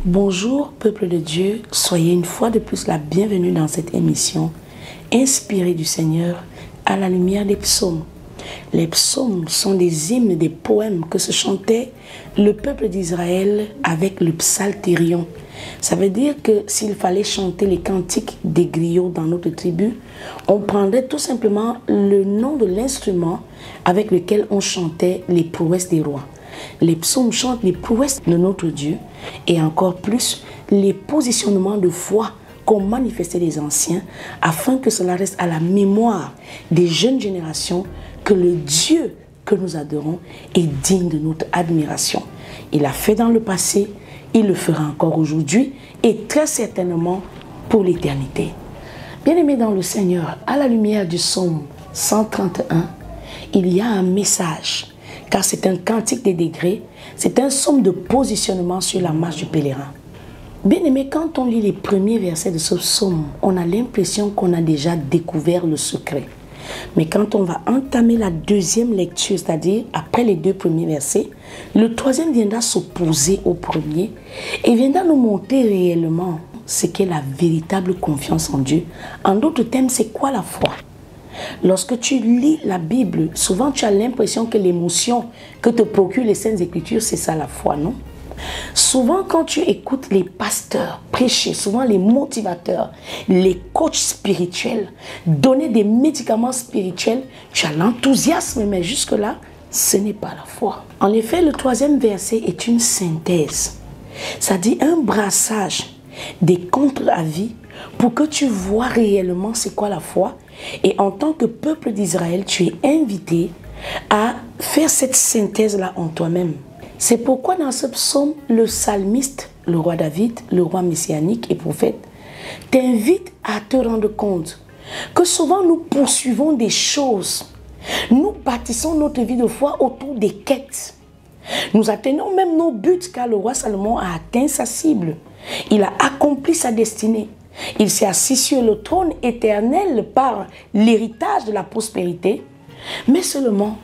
Bonjour peuple de Dieu, soyez une fois de plus la bienvenue dans cette émission inspirée du Seigneur à la lumière des psaumes. Les psaumes sont des hymnes, des poèmes que se chantait le peuple d'Israël avec le psalterion. Ça veut dire que s'il fallait chanter les cantiques des griots dans notre tribu, on prendrait tout simplement le nom de l'instrument avec lequel on chantait les prouesses des rois. Les psaumes chantent les prouesses de notre Dieu et encore plus les positionnements de foi qu'ont manifesté les anciens afin que cela reste à la mémoire des jeunes générations que le Dieu que nous adorons est digne de notre admiration. Il l'a fait dans le passé, il le fera encore aujourd'hui et très certainement pour l'éternité. Bien-aimés dans le Seigneur, à la lumière du psaume 131, il y a un message. Car c'est un cantique des degrés, c'est un psaume de positionnement sur la marche du pèlerin. Bien aimé, quand on lit les premiers versets de ce psaume, on a l'impression qu'on a déjà découvert le secret. Mais quand on va entamer la deuxième lecture, c'est-à-dire après les deux premiers versets, le troisième viendra s'opposer au premier et viendra nous montrer réellement ce qu'est la véritable confiance en Dieu. En d'autres termes, c'est quoi la foi? Lorsque tu lis la Bible, souvent tu as l'impression que l'émotion que te procurent les Saintes Écritures, c'est ça la foi, non? Souvent quand tu écoutes les pasteurs prêcher, souvent les motivateurs, les coachs spirituels, donner des médicaments spirituels, tu as l'enthousiasme, mais jusque-là, ce n'est pas la foi. En effet, le troisième verset est une synthèse. Ça dit un brassage des contre-avis pour que tu vois réellement c'est quoi la foi. Et en tant que peuple d'Israël, tu es invité à faire cette synthèse-là en toi-même. C'est pourquoi dans ce psaume, le psalmiste, le roi David, le roi messianique et prophète, t'invite à te rendre compte que souvent nous poursuivons des choses. Nous bâtissons notre vie de foi autour des quêtes. Nous atteignons même nos buts car le roi Salomon a atteint sa cible. Il a accompli sa destinée. Il s'est assis sur le trône éternel par l'héritage de la prospérité. Mais seulement,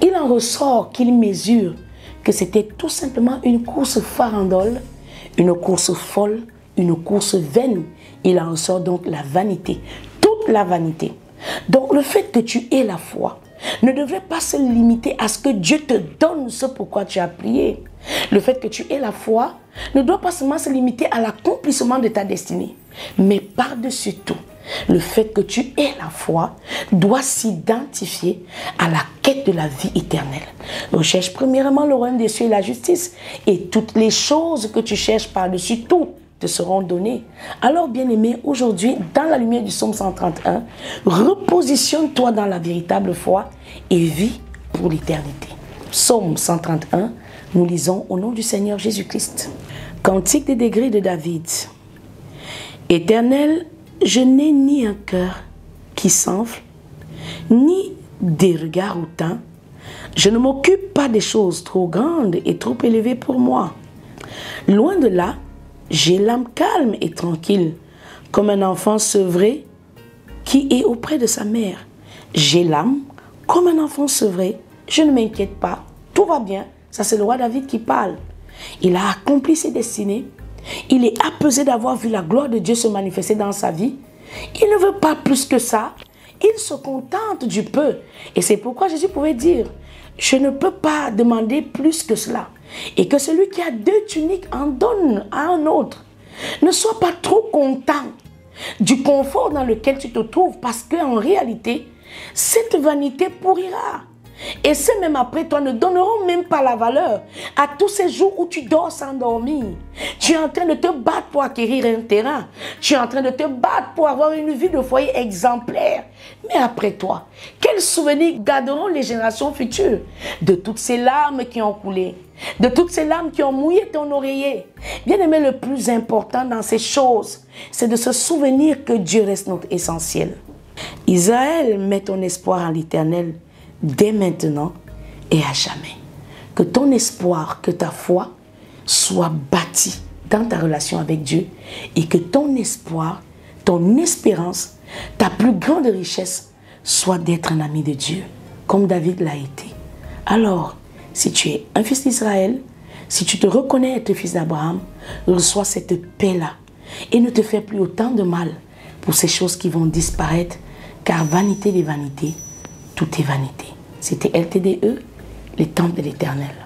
il en ressort qu'il mesure que c'était tout simplement une course farandole, une course folle, une course vaine. Il en ressort donc la vanité, toute la vanité. Donc le fait que tu aies la foi ne devrait pas se limiter à ce que Dieu te donne ce pourquoi tu as prié. Le fait que tu aies la foi ne doit pas seulement se limiter à l'accomplissement de ta destinée. Mais par-dessus tout, le fait que tu aies la foi doit s'identifier à la quête de la vie éternelle. Recherche premièrement le royaume des cieux et la justice. Et toutes les choses que tu cherches par-dessus tout te seront données. Alors bien-aimé, aujourd'hui, dans la lumière du psaume 131, repositionne-toi dans la véritable foi et vis pour l'éternité. Psaume 131, nous lisons au nom du Seigneur Jésus-Christ. Cantique des degrés de David. Éternel, je n'ai ni un cœur qui s'enfle, ni des regards hautains. Je ne m'occupe pas des choses trop grandes et trop élevées pour moi. Loin de là, j'ai l'âme calme et tranquille, comme un enfant sevré qui est auprès de sa mère. J'ai l'âme comme un enfant sevré, je ne m'inquiète pas, tout va bien. Ça, c'est le roi David qui parle. Il a accompli ses destinées. Il est apaisé d'avoir vu la gloire de Dieu se manifester dans sa vie. Il ne veut pas plus que ça. Il se contente du peu. Et c'est pourquoi Jésus pouvait dire, je ne peux pas demander plus que cela. Et que celui qui a deux tuniques en donne à un autre. Ne sois pas trop content du confort dans lequel tu te trouves parce qu'en réalité, cette vanité pourrira. Et ceux même après toi ne donneront même pas la valeur à tous ces jours où tu dors sans dormir. Tu es en train de te battre pour acquérir un terrain. Tu es en train de te battre pour avoir une vie de foyer exemplaire. Mais après toi, quels souvenirs garderont les générations futures de toutes ces larmes qui ont coulé, de toutes ces larmes qui ont mouillé ton oreiller? Bien aimé, le plus important dans ces choses, c'est de se souvenir que Dieu reste notre essentiel. Israël, met ton espoir en l'Éternel dès maintenant et à jamais. Que ton espoir, que ta foi soit bâtie dans ta relation avec Dieu et que ton espoir, ton espérance, ta plus grande richesse soit d'être un ami de Dieu, comme David l'a été. Alors, si tu es un fils d'Israël, Si tu te reconnais être fils d'Abraham, reçois cette paix-là et ne te fais plus autant de mal pour ces choses qui vont disparaître, car vanité des vanités, tout est vanité. C'était LTDE, les temps de l'Éternel.